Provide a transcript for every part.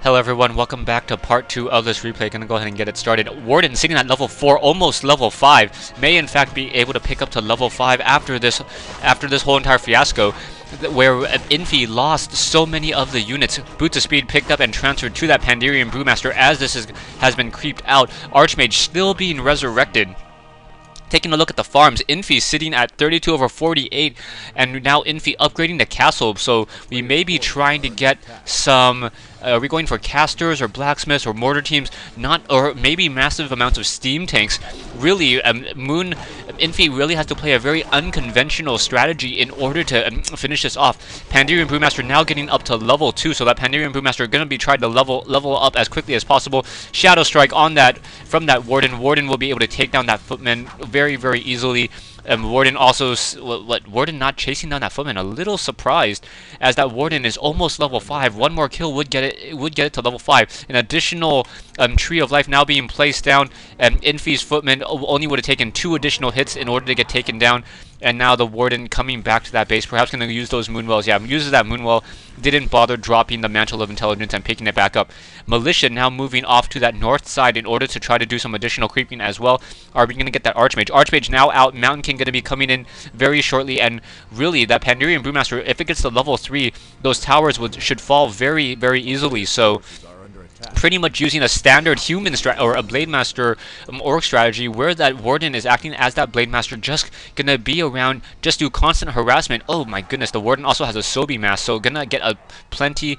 Hello everyone, welcome back to part 2 of this replay. Gonna go ahead and get it started. Warden sitting at level 4, almost level 5, may in fact be able to pick up to level 5 after this whole entire fiasco, where Infi lost so many of the units. Boots of Speed picked up and transferred to that Pandarian Brewmaster as this has been creeped out. Archmage still being resurrected. Taking a look at the farms, Infi sitting at 32 over 48, and now Infi upgrading the castle, so we may be trying to get some, are we going for casters or blacksmiths or mortar teams, or maybe massive amounts of steam tanks. Really, Infi really has to play a very unconventional strategy in order to finish this off. Pandarian Brewmaster now getting up to level 2, so that Pandarian Brewmaster going to be trying to level up as quickly as possible. Shadow Strike on that from that Warden. Warden will be able to take down that Footman very, very easily. Warden also, Warden not chasing down that Footman, a little surprised, as that Warden is almost level 5. One more kill would get it to level 5. An additional Tree of Life now being placed down, and Infi's Footman only would have taken 2 additional hits in order to get taken down. And now the Warden coming back to that base, perhaps going to use those Moonwells. Yeah, uses that Moonwell, didn't bother dropping the Mantle of Intelligence and picking it back up. Militia now moving off to that north side in order to try to do some additional creeping as well. Are we going to get that Archmage? Archmage now out, Mountain King going to be coming in very shortly, and really, that Pandarian Brewmaster, if it gets to level 3, those towers should fall very, very easily, so pretty much using a standard human or a Blade Master orc strategy, where that Warden is acting as that Blade Master, just gonna be around, just do constant harassment. Oh my goodness, the Warden also has a Sobi mask, so gonna get a plenty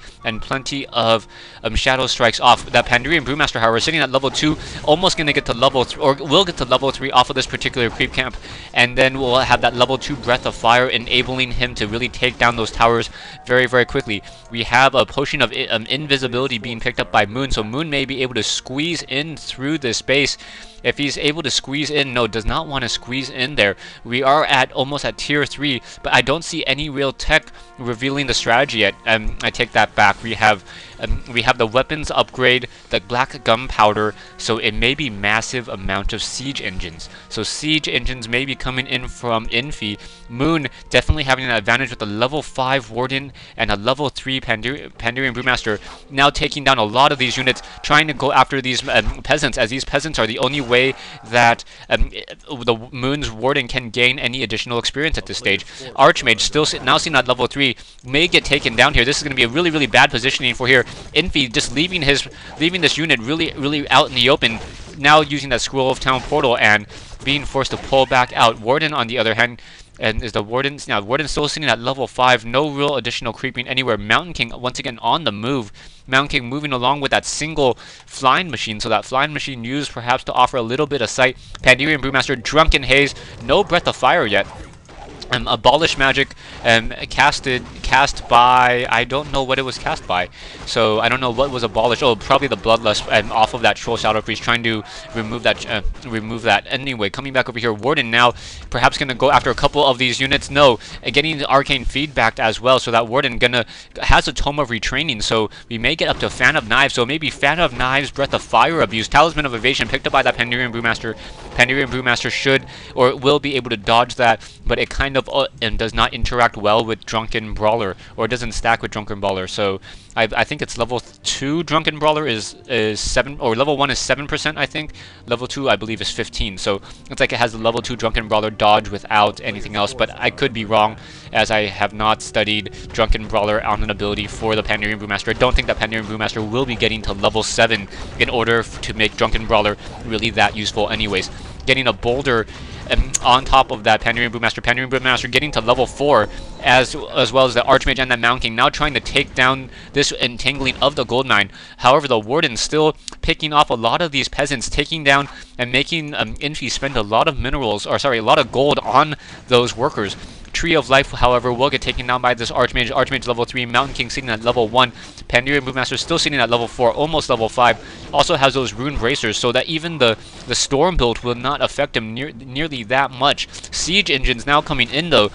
of Shadow Strikes off. That Pandarian Brewmaster, however, sitting at level 2, almost gonna get to level 3, or will get to level 3 off of this particular creep camp, and then we'll have that level 2 Breath of Fire, enabling him to really take down those towers very, very quickly. We have a potion of invisibility being picked up by Moon, so Moon may be able to squeeze in through this base. If he's able to squeeze in, no, does not want to squeeze in there. We are almost at tier 3, but I don't see any real tech revealing the strategy yet. I take that back. We have the weapons upgrade, the black gunpowder, so it may be massive amount of siege engines. So siege engines may be coming in from Infi. Moon definitely having an advantage with the level 5 Warden and a level 3 Pandarian Brewmaster, now taking down a lot of these units, trying to go after these peasants, as these peasants are the only way that the Moon's Warden can gain any additional experience at this stage. Archmage still now seen at level 3, may get taken down here. This is going to be a really, really bad positioning for here. Infi just leaving this unit really, really out in the open, now using that Scroll of Town portal and being forced to pull back out. Warden, on the other hand, and is the Warden's now Warden still sitting at level 5, no real additional creeping anywhere. Mountain King once again on the move. Mountain King moving along with that single flying machine, so that flying machine used perhaps to offer a little bit of sight. Pandarian Brewmaster, Drunken Haze, no Breath of Fire yet. Abolish Magic cast by, I don't know what it was cast by, so I don't know what was abolished. Oh, probably the Bloodlust off of that Troll Shadow Priest, trying to remove that. Anyway, coming back over here, Warden now perhaps gonna go after a couple of these units. No, getting the Arcane feedback as well, so that Warden has a Tome of Retraining, so we may get up to Fan of Knives, so maybe Fan of Knives, Breath of Fire abuse, Talisman of Evasion picked up by that Pandarian Brewmaster. Pandarian Brewmaster should or will be able to dodge that, but it kind of does not interact well with Drunken Brawler, or it doesn't stack with Drunken Brawler. So I think it's level 2 Drunken Brawler is 7, or level 1 is 7%, I think. Level 2 I believe is 15. So it's like it has the level 2 Drunken Brawler dodge without anything else, but I could be wrong, as I have not studied Drunken Brawler on an ability for the Pandarian Brewmaster. I don't think that Pandarian Brewmaster will be getting to level 7 in order to make Drunken Brawler really that useful anyways. Getting a boulder on top of that Pandarian Brewmaster getting to level 4, as well as the Archmage and the Mountain King, now trying to take down this entangling of the gold mine. However, the Warden still picking off a lot of these peasants, taking down and making Infi spend a lot of a lot of gold on those workers. Tree of Life, however, will get taken down by this Archmage. Archmage level 3, Mountain King sitting at level 1, Pandarian Brewmaster still sitting at level 4, almost level 5. Also has those Rune Bracers, so that even the Storm build will not affect him nearly that much. Siege Engines now coming in though.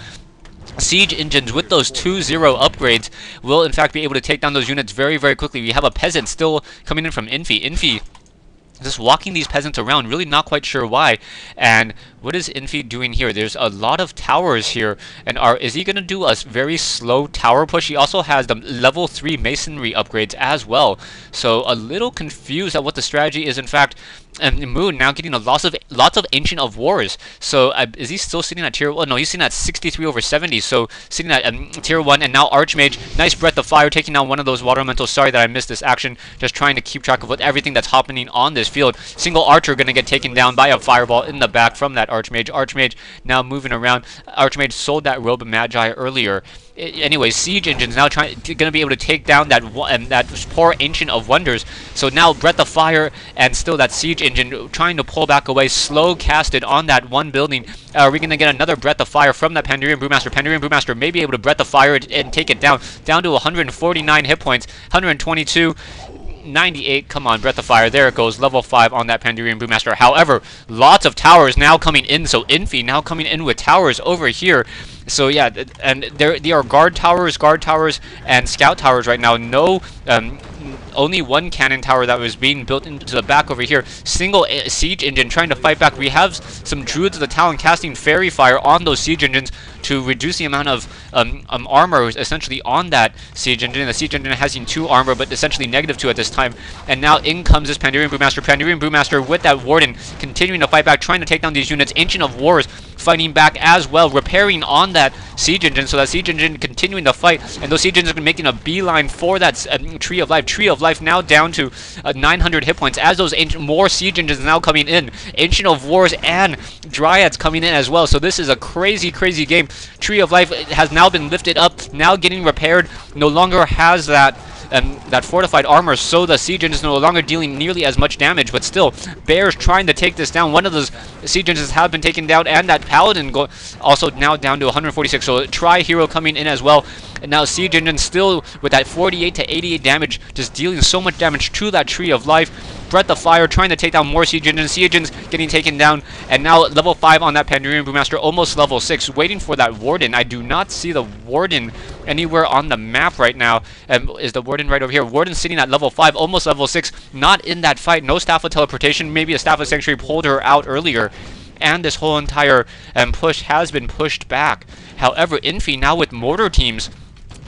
Siege Engines with those 2-0 upgrades will in fact be able to take down those units very, very quickly. We have a Peasant still coming in from Infi. Infi just walking these peasants around, really not quite sure why. And what is Infi doing here? There's a lot of towers here, and is he going to do a very slow tower push? He also has the level 3 masonry upgrades as well, so a little confused at what the strategy is. In fact, Moon now getting lots of Ancient of Wars. So is he still sitting at tier 1? No, he's sitting at 63 over 70, so sitting at tier 1. And now Archmage, nice Breath of Fire, taking down one of those water elementals. Sorry that I missed this action, just trying to keep track of everything that's happening on this field. Single Archer going to get taken down by a Fireball in the back from that Archmage. Archmage now moving around. Archmage sold that Robe of Magi earlier. Anyway, Siege Engine's now going to be able to take down that poor Ancient of Wonders. So now Breath of Fire and still that Siege Engine trying to pull back away, slow casted on that one building. Are we going to get another Breath of Fire from that Pandurian Brewmaster? Pandurian Brewmaster may be able to Breath of Fire and take it down to 149 hit points, 122. 98, come on, Breath of Fire, there it goes, level 5 on that Pandurian Brewmaster. However, lots of towers now coming in, so Infi now coming in with towers over here. So yeah, and there are guard towers, and scout towers right now. No, only one cannon tower that was being built into the back over here. Single siege engine trying to fight back. We have some Druids of the Talon casting Fairy Fire on those siege engines to reduce the amount of armor essentially on that siege engine. The siege engine has 2 armor, but essentially -2 at this time. And now in comes this Pandurian Brewmaster. Pandurian Brewmaster with that Warden continuing to fight back, trying to take down these units. Ancient of Wars fighting back as well, repairing on that siege engine, so that siege engine continuing to fight, and those siege engines are making a beeline for that Tree of Life. Tree of Life now down to 900 hit points as those more siege engines now coming in. Ancient of Wars and Dryads coming in as well, so this is a crazy game. Tree of Life has now been lifted up, now getting repaired, no longer has that fortified armor, so the siege engine is no longer dealing nearly as much damage, but still, Bears trying to take this down. One of those siege engines have been taken down, and that Paladin also now down to 146, so Tri-Hero coming in as well. And now siege engine still with that 48 to 88 damage, just dealing so much damage to that Tree of Life. Breath of Fire trying to take down more siege engines. Siege engines getting taken down, and now level 5 on that Pandurian Brewmaster, almost level 6, waiting for that Warden. I do not see the Warden anywhere on the map right now. Is the Warden right over here? Warden sitting at level 5, almost level 6, not in that fight. No Staff of Teleportation. Maybe a Staff of Sanctuary pulled her out earlier, and this whole entire push has been pushed back. However, Infi now with mortar teams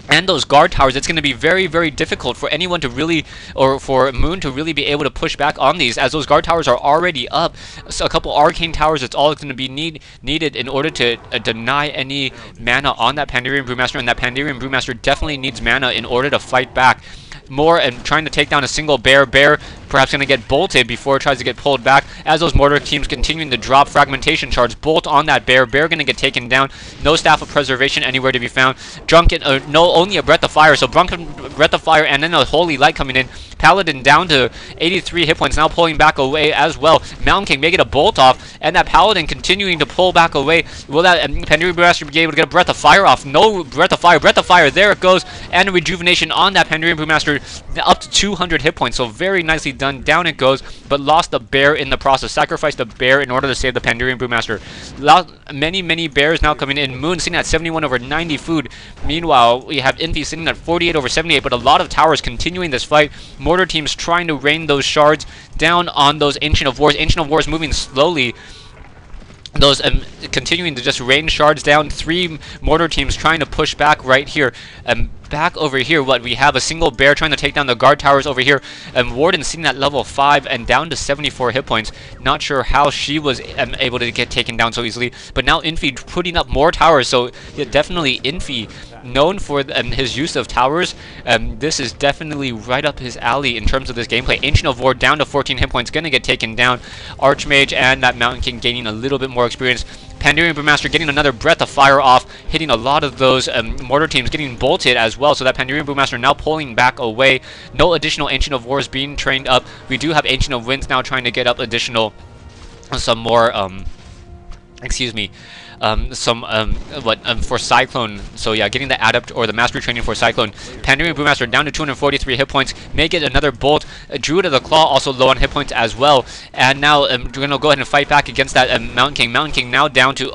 and those guard towers, it's going to be very difficult for anyone to really, or for Moon to really be able to push back on these, as those guard towers are already up. So a couple arcane towers, it's all going to be needed in order to deny any mana on that Pandurian Brewmaster, and that Pandurian Brewmaster definitely needs mana in order to fight back more, and trying to take down a single bear. Bear perhaps going to get bolted before it tries to get pulled back, as those mortar teams continuing to drop fragmentation shards. Bolt on that bear. Bear going to get taken down. No Staff of Preservation anywhere to be found. Drunken, no, only a Breath of Fire. So Drunken, Breath of Fire, and then a Holy Light coming in. Paladin down to 83 hit points, now pulling back away as well. Mountain King may get a bolt off, and that Paladin continuing to pull back away. Will that Pandurian Brewmaster be able to get a Breath of Fire off? No Breath of Fire. Breath of Fire, there it goes, and a Rejuvenation on that Pandurian Brewmaster, up to 200 hit points, so very nicely done. Down it goes, but lost the bear in the process. Sacrificed the bear in order to save the Pandurian Brewmaster. Many bears now coming in. Moon sitting at 71 over 90 food. Meanwhile, we have Infi sitting at 48 over 78, but a lot of towers continuing this fight. Mortar teams trying to rain those shards down on those Ancient of Wars. Ancient of Wars moving slowly. Those continuing to just rain shards down. 3 mortar teams trying to push back right here. Back over here, we have a single bear trying to take down the guard towers over here. Warden sitting at level 5 and down to 74 hit points. Not sure how she was able to get taken down so easily. But now Infi putting up more towers, so yeah, definitely Infi, known for his use of towers. This is definitely right up his alley in terms of this gameplay. Ancient of War down to 14 hit points, gonna get taken down. Archmage and that Mountain King gaining a little bit more experience. Pandurian Brewmaster getting another Breath of Fire off, hitting a lot of those mortar teams, getting bolted as well. So that Pandurian Brewmaster now pulling back away. No additional Ancient of Wars being trained up. We do have Ancient of Winds now trying to get up additional, some more, excuse me, for Cyclone. So yeah, getting the Adept or the Mastery training for Cyclone. Pandurian Brewmaster down to 243 hit points. May get another bolt. Druid of the Claw also low on hit points as well. And now we're gonna go ahead and fight back against that Mountain King. Mountain King now down to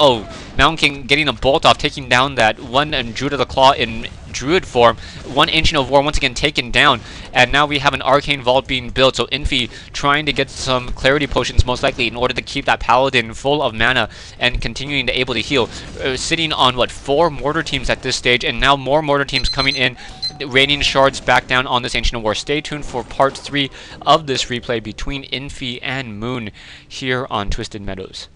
Mountain King getting a bolt off, taking down that one and Druid of the Claw in Druid form. One Ancient of War once again taken down, and now we have an Arcane Vault being built. So Infi trying to get some Clarity Potions most likely in order to keep that Paladin full of mana and continuing to able to heal. Sitting on, what, 4 Mortar Teams at this stage, and now more Mortar Teams coming in, raining shards back down on this Ancient of War. Stay tuned for part 3 of this replay between Infi and Moon here on Twisted Meadows.